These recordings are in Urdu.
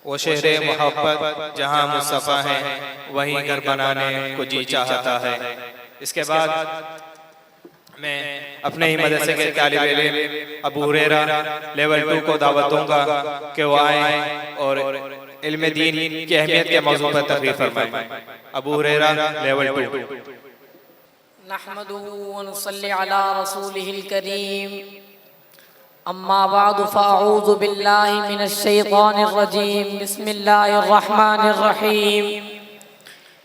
وہ شہر محبت جہاں مصطفیٰ ہیں وہیں گھر بنانے کو جی چاہتا ہے۔ اس کے بعد میں اپنے ہی مدرسے کے طالب علم ابو ہریرہ لیول 2 کو دعوت دوں گا کہ وہ آئیں اور علم دین کی اہمیت کے موضوع پر تقریر فرمائیں۔ ابو ہریرہ لیول 2۔ نحمده ونصلي على رسوله الكريم اما بعد فاعوذ بالله من الشيطان الرجيم بسم الله الرحمن الرحيم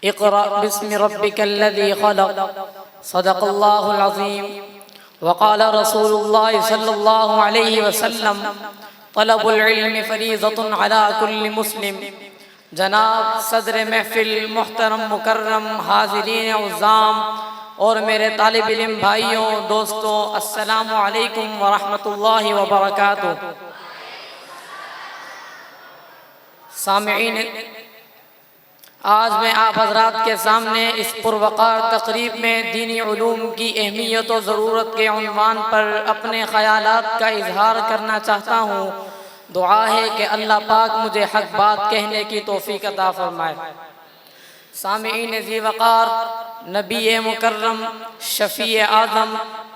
اقرأ باسم ربك الذي خلق صدق الله العظيم وقال رسول الله صلى الله عليه وسلم طلب العلم فریضة على كل مسلم۔ جناب صدر محفل، محترم مکرم حاضرین عظام اور میرے طالب علم بھائیوں دوستوں، السلام علیکم ورحمۃ اللہ وبرکاتہ۔ سامعین، آج میں آپ حضرات کے سامنے اس پروقار تقریب میں دینی علوم کی اہمیت و ضرورت کے عنوان پر اپنے خیالات کا اظہار کرنا چاہتا ہوں۔ دعا ہے کہ اللہ پاک مجھے حق بات کہنے کی توفیق عطا فرمائے۔ سامعین ذی وقار، نبی مکرم، شفیع اعظم،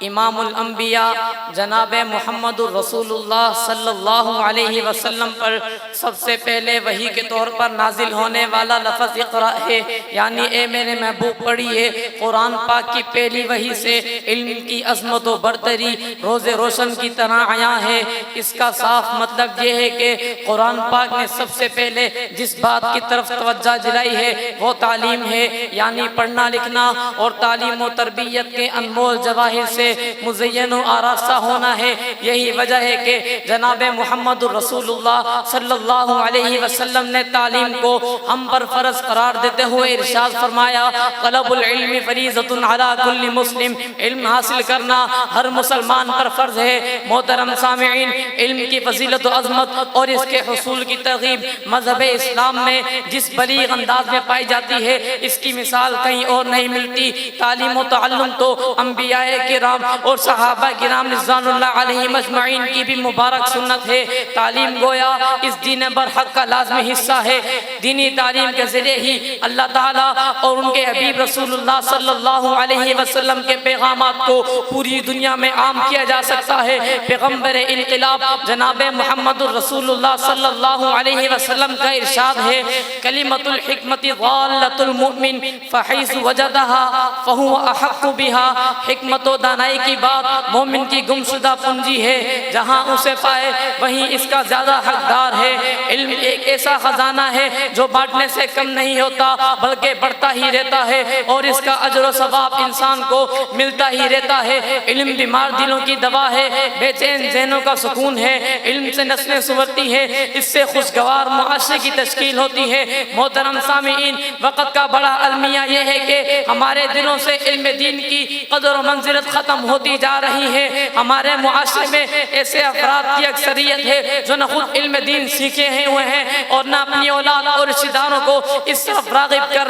امام الانبیاء جناب محمد الرسول اللہ صلی اللہ علیہ وسلم پر سب سے پہلے وحی کے طور پر نازل ہونے والا لفظ اقرأ ہے، یعنی اے میرے محبوب پڑھیے۔ قرآن پاک کی پہلی وحی سے علم کی عظمت و برتری روز روشن کی طرح عیاں ہے۔ اس کا صاف مطلب یہ ہے کہ قرآن پاک نے سب سے پہلے جس بات کی طرف توجہ دلائی ہے وہ تعلیم ہے، یعنی پڑھنا لکھنا اور تعلیم و تربیت کے انمول جواہر سے مزین و آراستہ ہونا ہے۔ یہی وجہ ہے کہ جناب محمد الرسول اللہ صلی اللہ علیہ وسلم نے تعلیم کو ہم پر فرض قرار دیتے ہوئے ارشاد فرمایا، طلب العلم فریضۃ علی کل مسلم۔ علم حاصل کرنا ہر مسلمان پر فرض ہے۔ محترم سامعین، علم کی فضیلت و عظمت اور اس کے حصول کی ترغیب مذہب اسلام میں جس بلیغ انداز میں پائی جاتی ہے، اس کی مثال کہیں اور نہیں ملتی۔ تعلیم و تعلم تو انبیاء کرام اور صحابہ کرام رضوان اللہ علیہم اجمعین کی بھی مبارک سنت ہے۔ تعلیم گویا اس دین برحق کا لازمی حصہ ہے۔ دینی تعلیم کے ذریعے ہی اللہ تعالیٰ اور ان کے حبیب رسول اللہ صلی اللہ علیہ وسلم کے پیغامات کو پوری دنیا میں عام کیا جا سکتا ہے۔ پیغمبر انقلاب جناب محمد الرسول اللہ صلی اللہ علیہ وسلم کا ارشاد ہے، کلمۃ الحکمت ضالۃ المؤمن فحیث وجدہا فہو احق بہا۔ حکمت و دانائی کی بات مومن کی گمشدہ پنجی ہے، جہاں اسے پائے وہیں اس کا زیادہ حقدار ہے۔ علم ایک ایسا خزانہ ہے جو بانٹنے سے کم نہیں ہوتا بلکہ بڑھتا ہی رہتا ہے، اور اس کا اجر و ثواب انسان کو ملتا ہی رہتا ہے۔ علم بیمار دلوں کی دوا ہے، بے چین ذہنوں کا سکون ہے۔ علم سے نسلیں سنورتی ہے، اس سے خوشگوار معاشرے کی تشکیل ہوتی ہے۔ محترم سامعین، وقت کا بڑا المیہ یہ ہے کہ ہمارے دلوں سے علم دین کی قدر و منزلت ختم ہوتی جا رہی ہے۔ ہمارے معاشرے میں ایسے افراد کی اکثریت ہے جو نہ خود علم دین سیکھے ہوئے ہیں اور نہ اپنی اولاد اور رشتہ داروں کو اس طرف راغب کر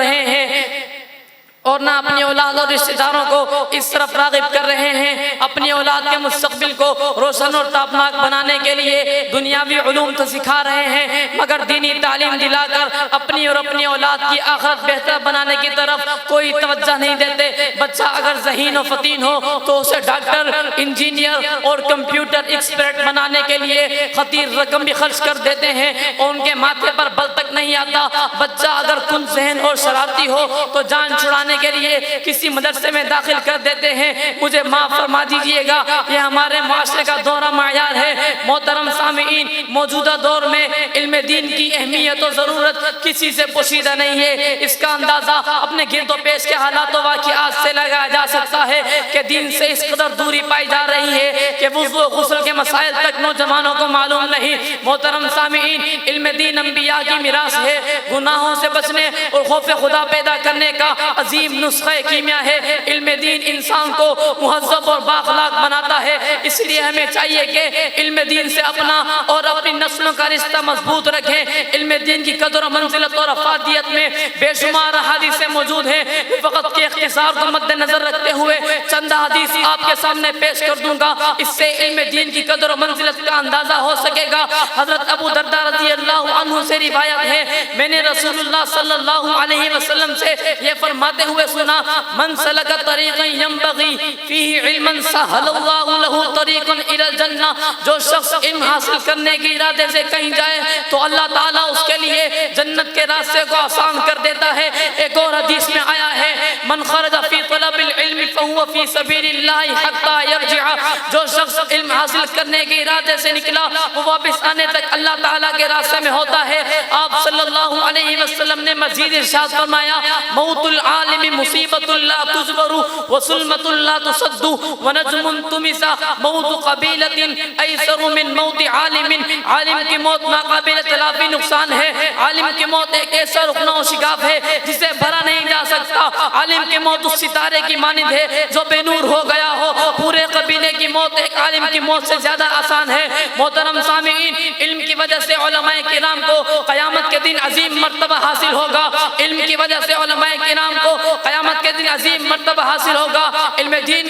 رہے ہیں اپنی اولاد کے مستقبل کو روشن اور تابناک بنانے کے لیے دنیاوی علوم تو سکھا رہے ہیں، مگر دینی تعلیم دلا کر اپنی اور اپنی اولاد کی آخرت بہتر بنانے کی طرف کوئی توجہ نہیں دیتے۔ بچہ اگر ذہین و فطین ہو تو اسے ڈاکٹر، انجینئر اور کمپیوٹر ایکسپرٹ بنانے کے لیے خطیر رقم بھی خرچ کر دیتے ہیں اور ان کے ماتھے پر بل تک نہیں آتا۔ بچہ اگر کن ذہن اور شرارتی ہو تو جان چھڑانے کے لیے کسی مدرسے میں داخل کر دیتے ہیں۔ مجھے معاف فرما دیجئے گا، یہ ہمارے معاشرے کا دورہ معیار ہے۔ محترم سامعین، موجودہ دور میں علم دین کی اہمیت و ضرورت کسی سے پوشیدہ نہیں ہے۔ اس کا اندازہ اپنے گرد و پیش کے حالات و واقعات سے لگایا جا سکتا ہے کہ دین سے اس قدر دوری پائی جا رہی ہے کہ وضو و غسل کے مسائل تک نوجوانوں کو معلوم نہیں۔ محترم سامعین، علم دین انبیاء کی میراث ہے۔ گناہوں سے بچنے اور خوف خدا پیدا کرنے کا عظیم نسخہ کیمیا ہے۔ علم دین انسان کو مہذب اور بااخلاق بناتا ہے، اس لیے ہمیں چاہیے کہ علم دین سے اپنا اور اپنی نسلوں کا رشتہ مضبوط رکھیں۔ علم دین کی قدر و منزلت اور افادیت میں بے شمار حدیثیں موجود ہیں. وقت کے اختصار کو مد نظر رکھتے ہوئے چند حدیث آپ کے سامنے پیش کر دوں گا. اس سے علم دین کی قدر و منزلت کا اندازہ ہو سکے گا. حضرت ابو درداء رضی اللہ عنہ سے روایت ہے, میں نے رسول اللہ صلی اللہ علیہ وسلم سے یہ فرماتے ہوئے سنا, من سلک طریقا ینبغی فیہ علما سہل اللہ لہ طریقا الی الجنہ. جو شخص علم حاصل کرنے کی ارادے سے کہیں جائے تو اللہ تعالیٰ اس کے لیے جنت کے راستے کو آسان کر دیتا ہے. ایک اور حدیث میں آیا ہے, من خرج فی طلب العلم فہو فی سبیل اللہ حتی یرجع. جو شخص علم حاصل کرنے کے ارادے سے نکلا وہ واپس آنے تک اللہ تعالیٰ کے راستے میں ہوتا ہے. آپ صلی اللہ علیہ وسلم نے مزید ارشاد فرمایا, موت العالم مصیبت لا تزبر وسلمت لا تصد ونجم تمس موت قبیلت ایسر من موت عالم. عالم کی موت ناقابل تلافی نقصان ہے. عالم کی موت ایک ایسا رکنا و شگاف ہے جسے بھرا نہیں جا سکتا. عالم کی موت اس ستارے کی مانند ہے جو بے نور ہو گیا ہو. پورے قبیلے کی موت ایک عالم کی موت سے زیادہ آسان ہے. محترم سامعین, علم کی وجہ سے علماء کرام کو قیامت کے دن عظیم مرتبہ حاصل ہوگا. علم کی وجہ سے علماء کرام کو قیامت کے دن عظیم مرتبہ حاصل ہوگا. علم دین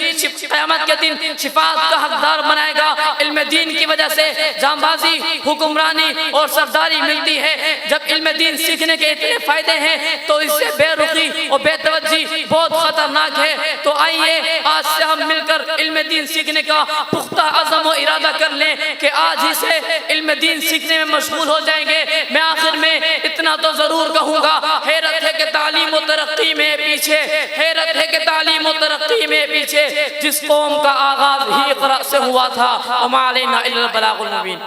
قیامت کے دن شفاعت کا حقدار بنائے گا. علم دین کی وجہ سے جانبازی, حکمرانی اور سرداری ملتی ہے. جب علم دین سیکھنے کے اتنے فائدے ہیں تو اس سے بے رخی اور بے توجہی بہت خطرناک ہے. تو آئیے آج سے ہم مل کر علم دین سیکھنے کا پختہ عزم و ارادہ کر لیں کہ آج ہی سے علم دین سیکھنے میں مشغول ہو جائیں گے. میں آخر میں اتنا تو ضرور کہوں گا, حیرت ہے کہ تعلیم و ترقی میں پیچھے, حیرت ہے کہ تعلیم و ترقی میں پیچھے جس قوم کا آغاز ہی اقرا سے ہوا تھا. وما علینا الا البلاغ المبین.